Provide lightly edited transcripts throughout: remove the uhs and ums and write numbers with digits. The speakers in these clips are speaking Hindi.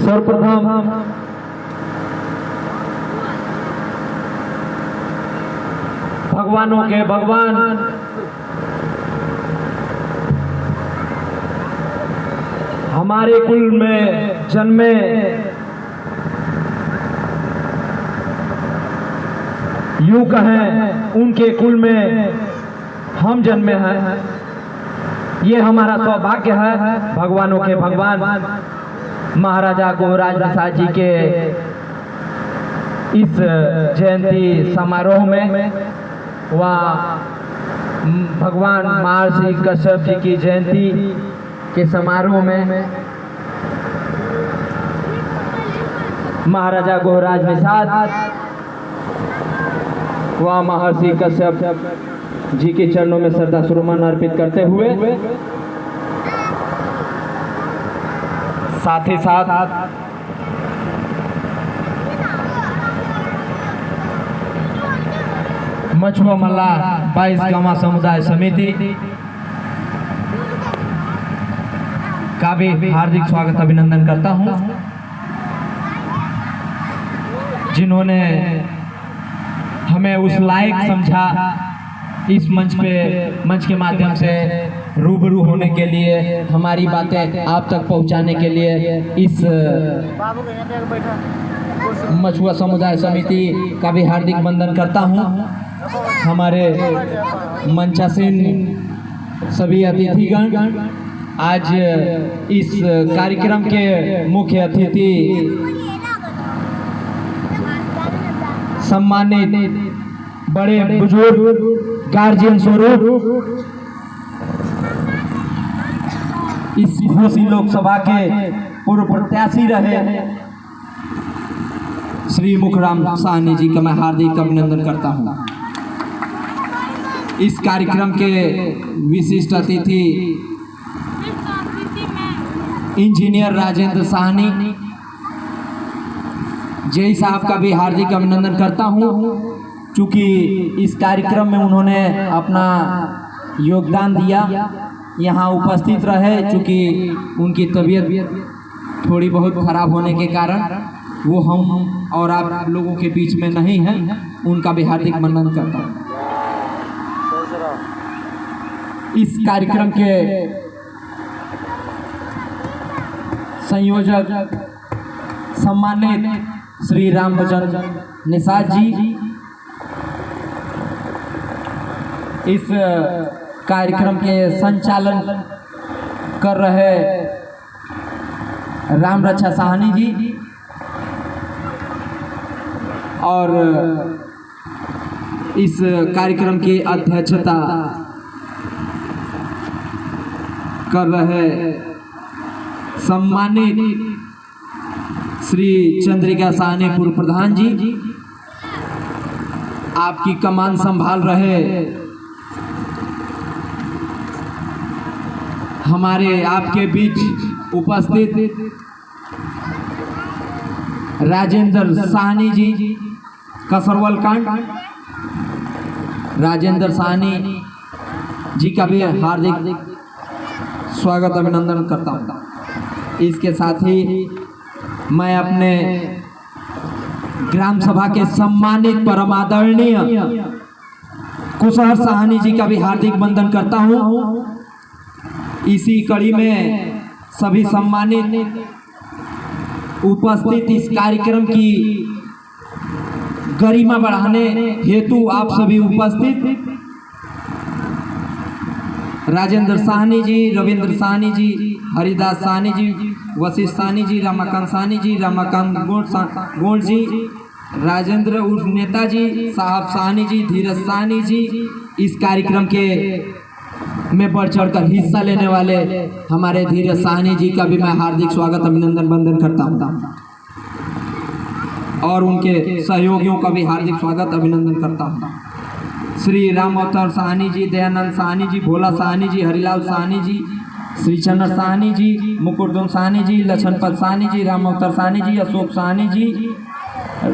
सर्वप्रथम भगवानों के भगवान हमारे कुल में जन्मे यूं कहें उनके कुल में हम जन्मे हैं। ये हमारा सौभाग्य है। भगवानों के भगवान महाराजा गोहराज प्रसाद जी के इस जयंती समारोह में व भगवान महर्षि कश्यप जी की जयंती के समारोह में महाराजा गोहराज प्रसाद व महर्षि कश्यप जी के चरणों में श्रद्धा सुमन अर्पित करते हुए साथ ही साथ मछुआ मल्ला 22 गांव समुदाय समिति का भी हार्दिक स्वागत अभिनंदन करता हूं, जिन्होंने हमें उस लायक समझा इस मंच के माध्यम से रूबरू होने के लिए, हमारी बातें आप तक पहुंचाने के लिए इस मछुआ समुदाय समिति का भी हार्दिक वंदन करता हूं। हमारे मंचासीन सभी अतिथिगण, आज इस कार्यक्रम के मुख्य अतिथि सम्मानित बड़े बुजुर्ग गार्जियन स्वरूप इस घोसी लोकसभा के पूर्व प्रत्याशी रहे श्री मुखराम साहनी जी का मैं हार्दिक अभिनंदन करता हूं। इस कार्यक्रम के विशिष्ट अतिथि इंजीनियर राजेंद्र साहनी जय साहब का भी हार्दिक अभिनंदन करता हूं, क्योंकि इस कार्यक्रम में उन्होंने अपना योगदान दिया, यहाँ उपस्थित रहे। चूँकि उनकी तबीयत थोड़ी बहुत खराब होने के कारण वो हम और आप लोगों के बीच में नहीं हैं, उनका भी हार्दिक वंदन करता हूँ। इस कार्यक्रम के संयोजक सम्मानित श्री रामबचन निषाद जी, इस कार्यक्रम के संचालन कर रहे राम रक्षा साहनी जी, और इस कार्यक्रम की अध्यक्षता कर रहे सम्मानित श्री चंद्रिका साहनी पूर्व प्रधान जी, आपकी कमान संभाल रहे हमारे आपके बीच उपस्थित राजेंद्र साहनी जी कसरवल कांड, राजेंद्र साहनी जी का भी हार्दिक स्वागत अभिनंदन करता हूँ। इसके साथ ही मैं अपने ग्राम सभा के सम्मानित परम आदरणीय कुशहर साहनी जी का भी हार्दिक वंदन करता हूँ। इसी कड़ी में सभी सम्मानित उपस्थित इस कार्यक्रम की गरिमा बढ़ाने हेतु आप सभी उपस्थित राजेंद्र साहनी जी, रविंद्र साहनी जी, हरिदास साहनी जी, वशिष्ठ साहनी जी, रमाकांत साहनी जी, रमाकांत गोंड जी, राजेंद्र उर्फ नेताजी साहब साहनी जी, धीरज साहनी जी, इस कार्यक्रम के में बढ़ चढ़कर हिस्सा लेने वाले हमारे धीरज साहनी जी का भी मैं हार्दिक स्वागत अभिनंदन वंदन करता हूँ, और उनके सहयोगियों का भी हार्दिक स्वागत अभिनंदन करता हूँ। श्री राम अवतार साहनी जी, दयानंद साहनी जी, भोला साहनी जी, हरिलाल साहनी जी, श्री चंद्र साहनी जी, मुकुरदम साहनी जी, लक्ष्मणपत साहनी जी, राम अवतार साहनी जी, अशोक साहनी जी,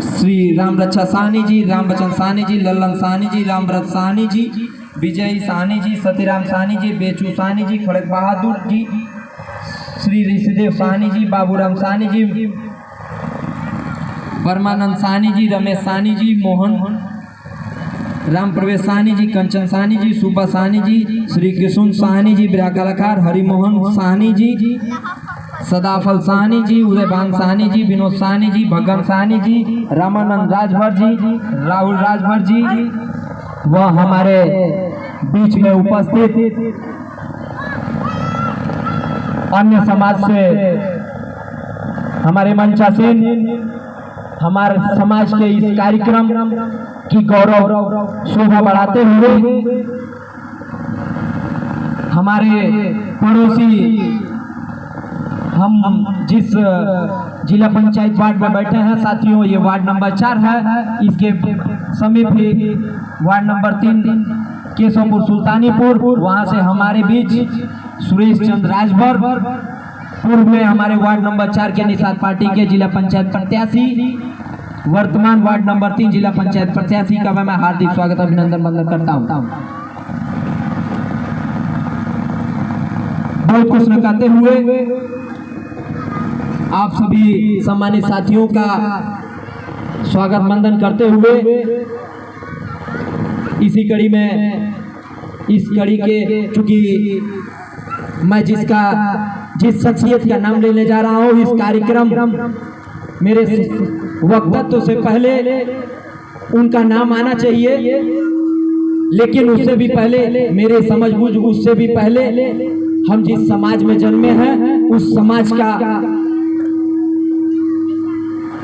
श्री राम रक्षा साहनी जी, राम बचन साहनी जी, लल्लन साहनी जी, रामव्रत साहनी जी, विजय साहनी जी, सतीराम साहनी जी, बेचू साहनी जी, खड़क बहादुर जी, श्री ऋषिदेव साहनी जी, बाबूराम साहनी जी, परमानंद साहनी जी, रमेश साहनी जी, मोहन राम प्रवेश साहनी जी, कंचन साहनी जी, सुबा साहनी जी, श्री कृष्ण साहनी जी, बिरा कलाकार हरिमोहन साहनी जी, सदाफल साहनी जी, उदयभान साहनी जी, विनोद साहनी जी, भगवान साहनी जी, रामानंद राजभर जी, राहुल राजभर जी, वह हमारे बीच में उपस्थित अन्य समाज से हमारे मंचासीन हमारे समाज के इस कार्यक्रम की गौरव शोभा बढ़ाते हुए हमारे पड़ोसी हम जिस जिला पंचायत वार्ड में बैठे हैं साथियों, ये वार्ड नंबर 4 है। इसके समीप ही वार्ड नंबर 3 केशवपुर सुल्तानीपुर, वहां से हमारे बीच सुरेश चंद्र राजभर, पूर्व में हमारे वार्ड नंबर 4 के निषाद पार्टी के जिला पंचायत प्रत्याशी, वर्तमान वार्ड नंबर 3 जिला पंचायत प्रत्याशी का मैं हार्दिक स्वागत अभिनंदन वंदन करता हूं। बहुत कुछ न कहते हुए आप सभी सम्मानित साथियों का स्वागत वंदन करते हुए इसी कड़ी में इस कड़ी के चूंकि मैं जिस शख्सियत का नाम लेने जा रहा हूँ, इस कार्यक्रम मेरे वक्तव्य से पहले उनका नाम आना चाहिए, लेकिन उससे भी पहले मेरे समझबूझ उससे भी पहले हम जिस समाज में जन्मे हैं उस समाज का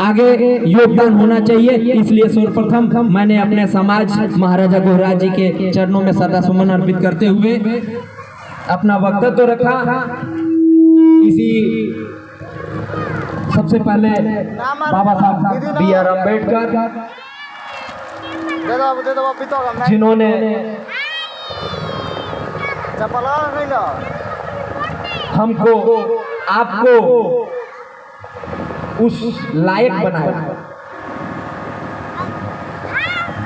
आगे योगदान होना चाहिए। इसलिए सर्वप्रथम मैंने अपने समाज महाराजा गोहराज जी के चरणों में श्रद्धा सुमन अर्पित करते हुए अपना वक्तव्य तो रखा। इसी सबसे पहले बाबा साहब B.R. अम्बेडकर, जिन्होंने हमको आपको उस लायक बनाया।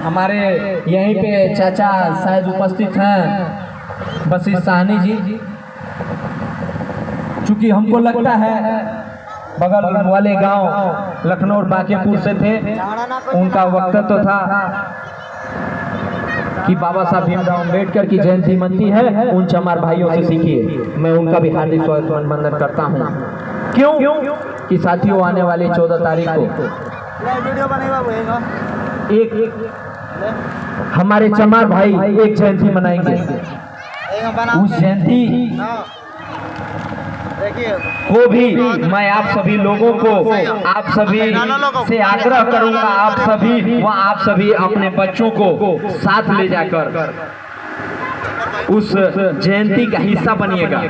हमारे यहीं पे चाचा शायद उपस्थित हैं, वशिष्ठ साहनी जी। चूंकि हमको लगता है बगल वाले गांव लखनऊ बांकेपुर से थे, उनका वक्तव्य तो था कि बाबा साहब भीमराव अम्बेडकर की जयंती मनती है, उन चमार भाइयों से सीखिए। मैं उनका भी हार्दिक स्वागत वंदन करता हूँ। क्यों कि साथियों आने वाली 14 तारीख को एक हमारे चमार भाई एक जयंती मनाएंगे। उस जयंती को भी मैं आप सभी लोगों को, आप सभी से आग्रह करूंगा, आप सभी अपने बच्चों को साथ ले जाकर उस जयंती का हिस्सा बनिएगा।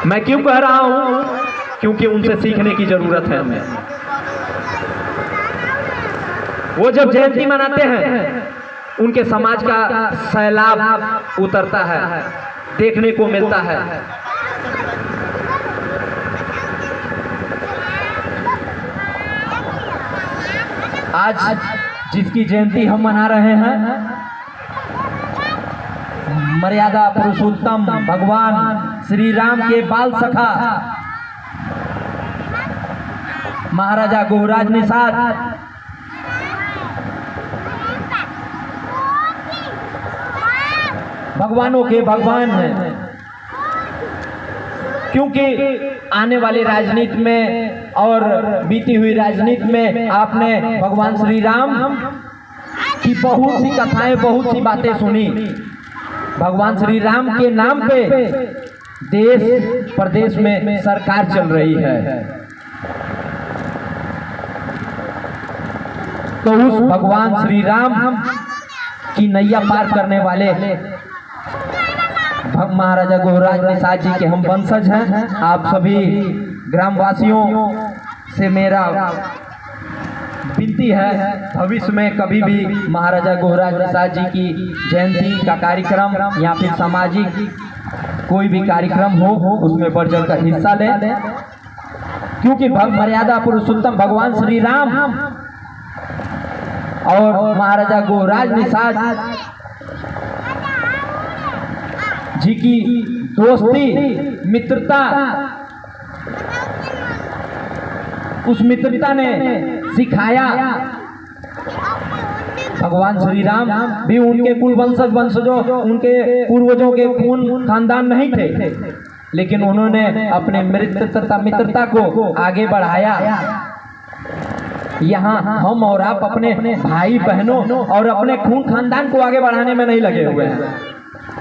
मैं क्यों कह रहा हूं? क्योंकि उनसे सीखने की जरूरत है हमें। वो जब जयंती मनाते हैं उनके समाज का सैलाब उतरता है, देखने को मिलता है। आज जिसकी जयंती हम मना रहे हैं, मर्यादा पुरुषोत्तम भगवान श्री राम के बाल सखा महाराजा गोहराज निषाद भगवानों के भगवान हैं। क्योंकि आने वाली राजनीति में और बीती हुई राजनीति में आपने भगवान श्री राम की बहुत सी कथाएं, बहुत सी बातें सुनी। भगवान श्री राम के नाम पे देश प्रदेश में सरकार चल रही है। तो उस भगवान श्री राम की नैया पार करने वाले महाराजा गोहराज निषाद जी के हम वंशज हैं। आप सभी ग्रामवासियों से मेरा विनती है, भविष्य में कभी भी महाराजा गोहराज निषाद जी की जयंती का कार्यक्रम या फिर सामाजिक कोई भी कार्यक्रम हो उसमें बढ़ चढ़कर हिस्सा लें। क्योंकि मर्यादा पुरुषोत्तम भगवान श्री राम और महाराजा गोहराज निषाद जी की दोस्ती, मित्रता, उस मित्रता ने सिखाया। भगवान श्री राम भी उनके कुल वंशजों, उनके पूर्वजों के खून खानदान नहीं थे, लेकिन उन्होंने अपने मित्रता को आगे बढ़ाया। यहाँ हम और आप अपने भाई बहनों और अपने खून खानदान को आगे बढ़ाने में नहीं लगे हुए हैं।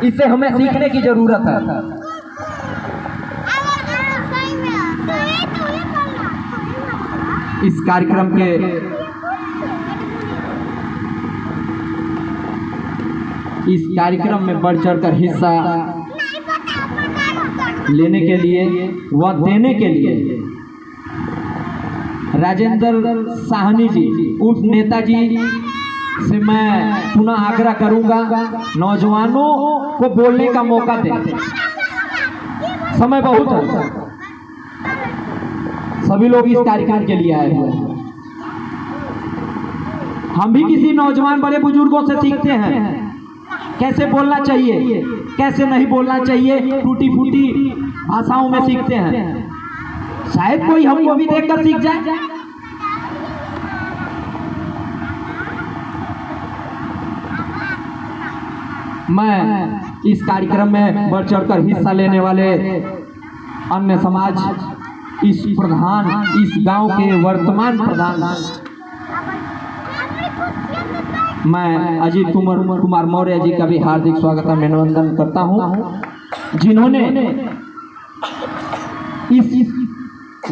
इससे हमें सीखने की जरूरत है। इस कार्यक्रम में बढ़ चढ़कर हिस्सा लेने के लिए व देने के लिए राजेंद्र साहनी जी उर्फ नेताजी से मैं पुनः आग्रह करूंगा, नौजवानों को बोलने का मौका दें। समय बहुत है, सभी लोग इस कार्यक्रम के लिए आए हुए हैं। हम भी किसी नौजवान बड़े बुजुर्गों से सीखते हैं कैसे बोलना चाहिए, कैसे नहीं बोलना चाहिए, टूटी फूटी भाषाओं में सीखते हैं। शायद कोई हमको भी देखकर सीख जाए। मैं इस कार्यक्रम में बढ़ चढ़कर हिस्सा लेने वाले अन्य समाज, इस प्रधान, इस गांव के वर्तमान प्रधान मैं अजीत कुमार मौर्य जी का भी हार्दिक स्वागत और अभिनंदन करता हूं, जिन्होंने इस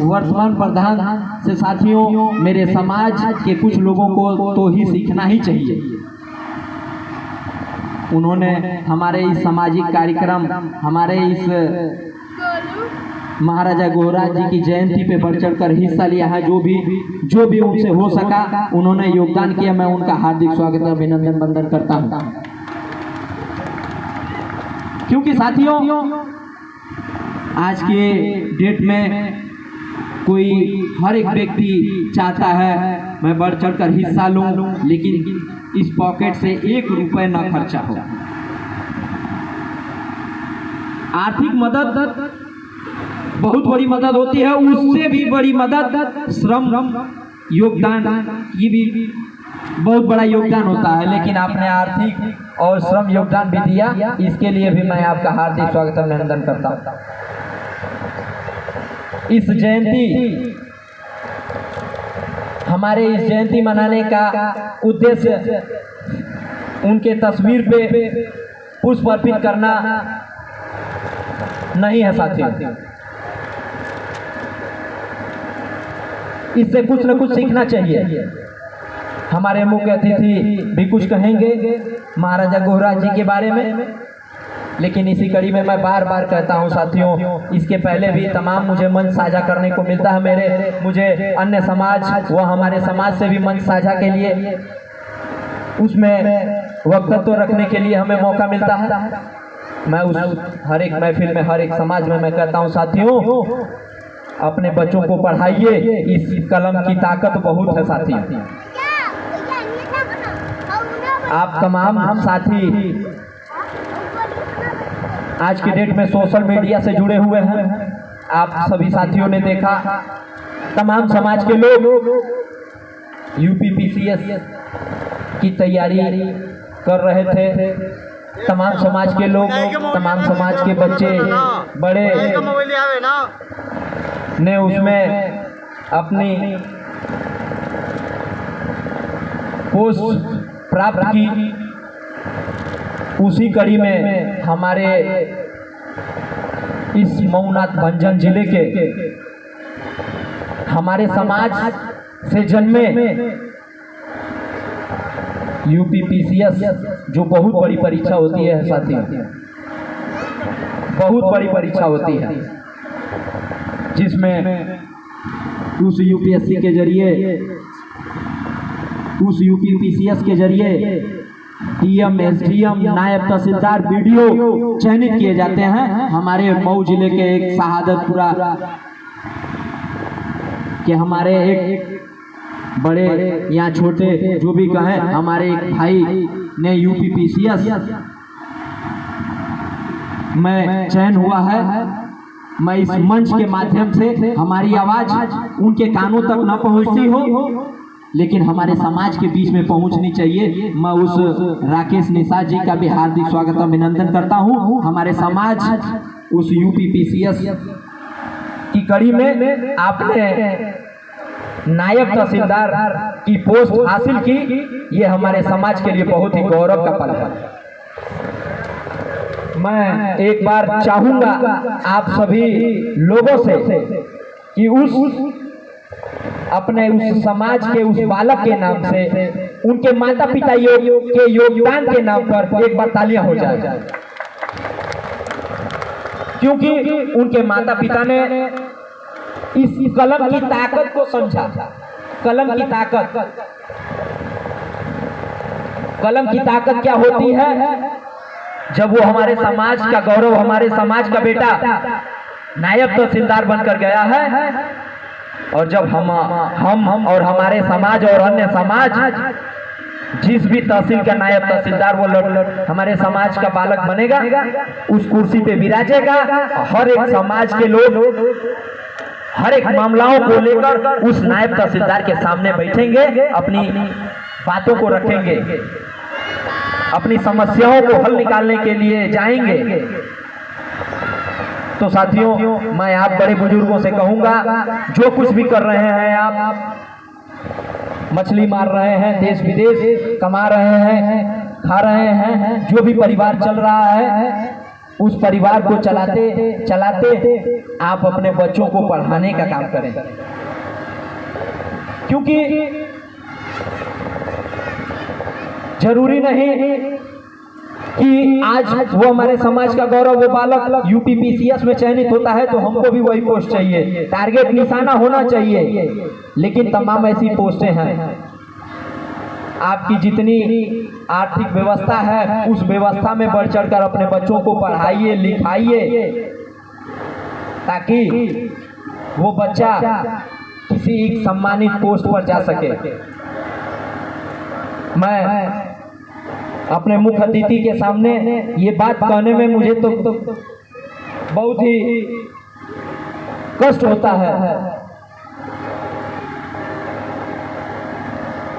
वर्तमान प्रधान से साथियों मेरे समाज के कुछ लोगों को तो ही सीखना ही चाहिए। उन्होंने हमारे इस सामाजिक कार्यक्रम, हमारे इस महाराजा गोहराज जी की जयंती पे बढ़ चढ़कर हिस्सा लिया है। जो भी उनसे हो सका उन्होंने योगदान किया। मैं उनका हार्दिक स्वागत और अभिनंदन वंदन करता हूं, क्योंकि साथियों आज के डेट में कोई हर एक व्यक्ति चाहता है मैं बढ़ चढ़कर हिस्सा लूं, लेकिन इस पॉकेट से 1 रुपए ना खर्चा हो। आर्थिक मदद बहुत बड़ी मदद होती है, उससे भी बड़ी मदद श्रम योगदान की भी बहुत बड़ा योगदान होता है। लेकिन आपने आर्थिक और श्रम योगदान भी दिया, इसके लिए भी मैं आपका हार्दिक स्वागत और अभिनंदन करता हूँ। इस जयंती हमारे इस जयंती मनाने का उद्देश्य उनके तस्वीर पे पुष्प अर्पित करना नहीं है साथियों। इससे कुछ न कुछ सीखना चाहिए। हमारे मुख्य अतिथि भी कुछ कहेंगे महाराजा गोहराज जी के बारे में, लेकिन इसी कड़ी में मैं बार बार कहता हूं साथियों, इसके पहले भी तमाम मुझे मंच साझा करने को मिलता है। मुझे अन्य समाज व हमारे समाज से भी मंच साझा के लिए, उसमें वक्तव्य रखने के लिए हमें मौका मिलता है। मैं उस हर एक महफिल में, हर एक समाज में मैं कहता हूं साथियों, अपने बच्चों को पढ़ाइए, इस कलम की ताकत बहुत है साथियों। आप तमाम साथी आज के डेट में सोशल मीडिया से जुड़े हुए हैं। आप सभी साथियों ने देखा, तमाम समाज के लोग यूपीपीसीएस की तैयारी कर रहे थे। तमाम समाज के लोग, तमाम समाज के बच्चे बड़े ने उसमें अपनी पोस्ट प्राप्त की। उसी कड़ी में हमारे इस मऊनाथ भंजन जिले के हमारे समाज से जन्मे यूपीपीसीएस, जो बहुत बड़ी परीक्षा होती है साथियों, बहुत बड़ी परीक्षा होती है, जिसमें उस यूपीएससी के जरिए, उस यूपीपीसीएस के जरिए डीएम, एसडीएम, नायब तहसीलदार, बीडीओ चयनित किए जाते हैं। हमारे मऊ जिले के एक शहादतपुरा के हमारे एक बड़े या छोटे जो भी कहें, हमारे एक भाई ने यूपीपीसीएस में चयन हुआ है। मैं इस मंच के माध्यम से हमारी आवाज उनके कानों तक न पहुंचती हो, लेकिन हमारे समाज के बीच में पहुंचनी चाहिए। मैं उस राकेश निषाद जी का भी हार्दिक स्वागत अभिनंदन करता हूं। हमारे समाज उस यूपीपीसीएस की कड़ी में आपने नायब तहसीलदार की पोस्ट हासिल की, ये हमारे समाज के लिए बहुत ही गौरव का पल है। मैं एक बार चाहूंगा आप सभी लोगों से कि उस अपने उस समाज के उस बालक के नाम से, उनके माता पिता के योगदान के नाम पर एक बार तालियां हो जाए, क्योंकि उनके माता पिता ने इस कलम की ताकत को समझा। कलम की ताकत क्या होती है? जब वो हमारे समाज का गौरव, हमारे समाज का बेटा नायब तहसीलदार बनकर गया है, और जब हम और हमारे समाज और अन्य समाज जिस भी तहसील का नायब तहसीलदार वो हमारे समाज का बालक बनेगा, उस कुर्सी पे विराजेगा। हर एक समाज के लोग हर एक मामलाओं को लेकर उस नायब तहसीलदार के सामने बैठेंगे, अपनी बातों को रखेंगे, अपनी समस्याओं को हल निकालने के लिए जाएंगे। तो साथियों, मैं आप बड़े बुजुर्गों से कहूंगा, जो कुछ भी कर रहे हैं, आप मछली मार रहे हैं, देश विदेश कमा रहे हैं, खा रहे हैं, जो भी परिवार चल रहा है, उस परिवार को चलाते चलाते आप अपने बच्चों को पढ़ाने का काम करें, क्योंकि जरूरी नहीं कि आज वो हमारे समाज का गौरव, वो बालक यूपीपीसीएस में चयनित होता है तो हमको भी वही पोस्ट चाहिए, टारगेट निशाना होना चाहिए। लेकिन तमाम ऐसी पोस्टें हैं, आपकी जितनी आर्थिक व्यवस्था है उस व्यवस्था में बढ़ चढ़कर अपने बच्चों को पढ़ाइए, लिखाइए, ताकि वो बच्चा किसी एक सम्मानित पोस्ट पर जा सके। मैं अपने मुख्य अतिथि के सामने ये बात कहने में मुझे तो बहुत ही कष्ट होता है।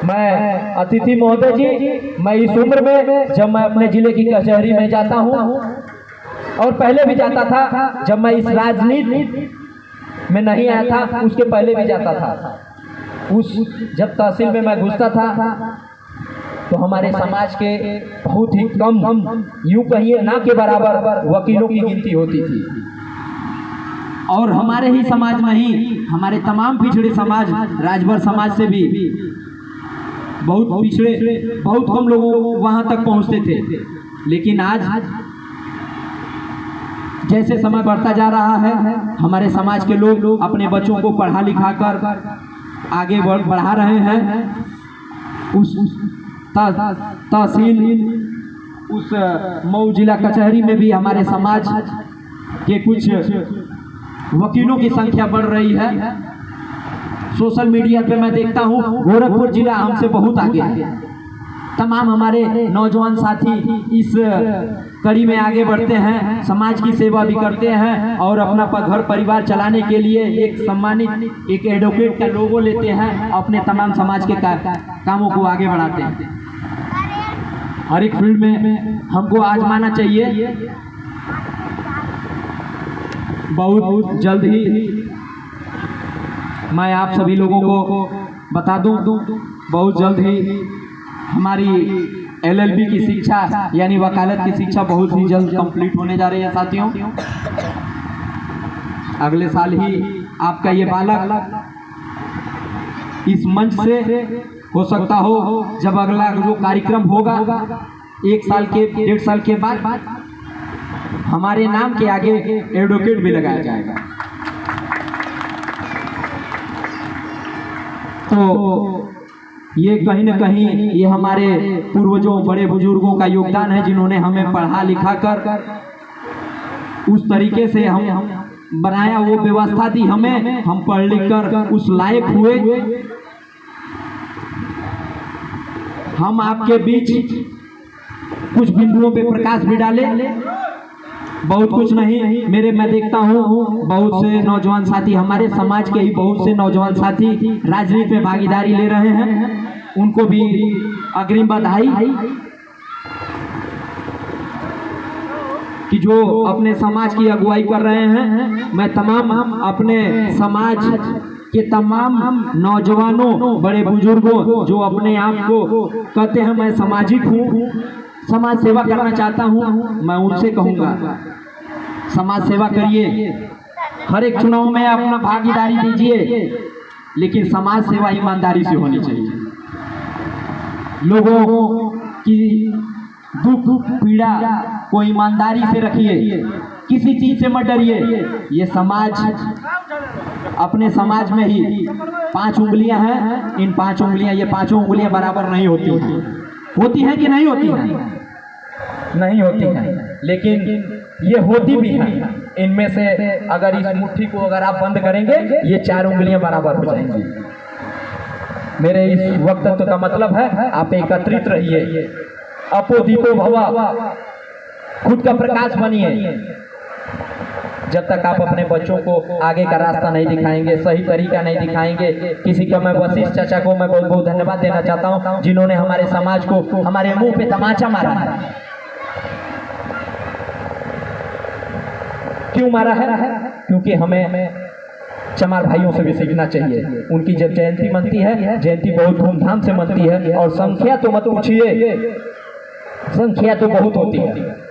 मैं अतिथि महोदय जी, मैं इस उम्र में जब मैं अपने जिले की कचहरी में जाता हूं, और पहले भी जाता था, जब मैं इस राजनीति में नहीं आया था उसके पहले भी जाता था, जब तहसील में मैं घुसता था तो हमारे समाज के बहुत ही कम, यूं कहिए ना के बराबर वकीलों की गिनती होती थी। और हमारे ही समाज में ही हमारे तमाम पिछड़े समाज, राजभर समाज से भी बहुत पिछड़े, बहुत कम लोग वहां तक पहुंचते थे। लेकिन आज जैसे समय बढ़ता जा रहा है, हमारे समाज के लोग अपने बच्चों को पढ़ा लिखा कर आगे बढ़ा रहे हैं। उस तहसील, उस मऊ जिला कचहरी में भी हमारे समाज के कुछ वकीलों की संख्या बढ़ रही है। सोशल मीडिया पे मैं देखता हूँ गोरखपुर जिला हमसे बहुत आगे है। तमाम हमारे नौजवान साथी इस कड़ी में आगे बढ़ते हैं, समाज की सेवा भी करते हैं और अपना घर परिवार चलाने के लिए एक सम्मानित एक एडवोकेट का लोगो लेते हैं, अपने तमाम समाज के कामों को आगे बढ़ाते हैं। हर एक फील्ड में हमको आजमाना चाहिए। बहुत जल्द ही मैं आप सभी लोगों को बता दूं, बहुत जल्द ही हमारी एलएलबी की शिक्षा यानी वकालत की शिक्षा बहुत ही जल्द कंप्लीट होने जा रही है साथियों। अगले साल ही आपका ये बालक इस मंच से हो सकता हो, जब अगला जो कार्यक्रम होगा 1 साल के 1.5 साल के बाद हमारे नाम के आगे एडवोकेट भी लगाया जाएगा। तो ये कहीं न कहीं ये हमारे पूर्वजों, बड़े बुजुर्गों का योगदान है, जिन्होंने हमें पढ़ा लिखा कर उस तरीके से हम बनाया, वो व्यवस्था दी हमें, हम पढ़ लिख कर उस लायक हुए। हम आपके बीच कुछ बिंदुओं पे प्रकाश भी डाले बहुत कुछ नहीं मेरे, मैं देखता हूँ बहुत से नौजवान साथी, हमारे समाज के ही बहुत से नौजवान साथी राजनीति में भागीदारी ले रहे हैं, उनको भी अग्रिम बधाई कि जो अपने समाज की अगुवाई कर रहे हैं। मैं तमाम अपने समाज के तमाम नौजवानों, बड़े बुजुर्गों जो अपने आप को कहते हैं मैं सामाजिक हूँ, समाज सेवा करना चाहता हूँ, मैं उनसे कहूँगा समाज सेवा करिए, हर एक चुनाव में अपना भागीदारी दीजिए, लेकिन समाज सेवा ईमानदारी से होनी चाहिए। लोगों की दुख पीड़ा को ईमानदारी से रखिए, किसी चीज से मत डरिए। ये समाज, अपने समाज में ही 5 उंगलियां हैं, इन 5 उंगलियां, ये 5 उंगलियां बराबर नहीं होती हैं। होती हैं कि नहीं होती हैं? नहीं होती हैं, लेकिन ये होती भी हैं। इनमें से अगर इस मुट्ठी को अगर आप बंद करेंगे, ये 4 उंगलियां बराबर हो जाएंगी। मेरे इस वक्तव्य का मतलब है आप एकत्रित रहिए, अपो दीपो भवा, खुद का प्रकाश बनिए। जब तक आप अपने बच्चों को आगे का रास्ता नहीं दिखाएंगे, सही तरीका नहीं दिखाएंगे, किसी का, मैं वशिष्ठ चाचा को मैं बहुत बहुत धन्यवाद देना चाहता हूं, जिन्होंने हमारे समाज को हमारे मुंह पे तमाचा मारा है। क्यों मारा है? क्योंकि हमें चमार भाइयों से भी सीखना चाहिए। उनकी जब जयंती मनती है, जयंती बहुत धूमधाम से मनती है, और संख्या तो मत पूछिए, संख्या तो बहुत होती है।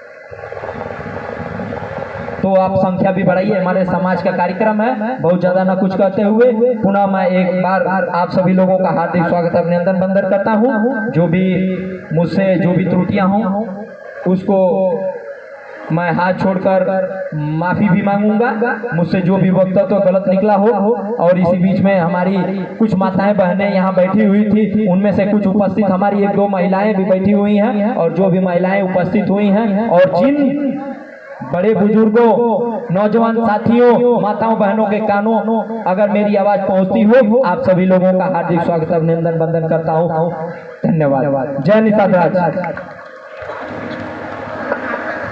तो आप संख्या भी बढ़ाइए। हमारे समाज का कार्यक्रम है, बहुत ज्यादा ना कुछ कहते हुए पुनः मैं एक बार आप सभी लोगों का हार्दिक स्वागत अभिनंदन वंदन करता हूं। जो भी मुझसे जो भी त्रुटियां हों उसको मैं हाथ छोड़कर माफी भी मांगूंगा। मुझसे जो भी वक्तव्य तो गलत निकला हो। और इसी बीच में हमारी कुछ माताएं बहनें यहाँ बैठी हुई थी, उनमें से कुछ उपस्थित हमारी 1-2 महिलाएं भी बैठी हुई हैं, और जो भी महिलाएं उपस्थित हुई हैं और जिन बड़े बुजुर्गों, नौजवान साथियों, माताओं बहनों के कानों अगर मेरी आवाज पहुंचती हो, आप सभी लोगों का हार्दिक स्वागत अभिनंदन वंदन करता हूं। धन्यवाद। जय निषाद राज।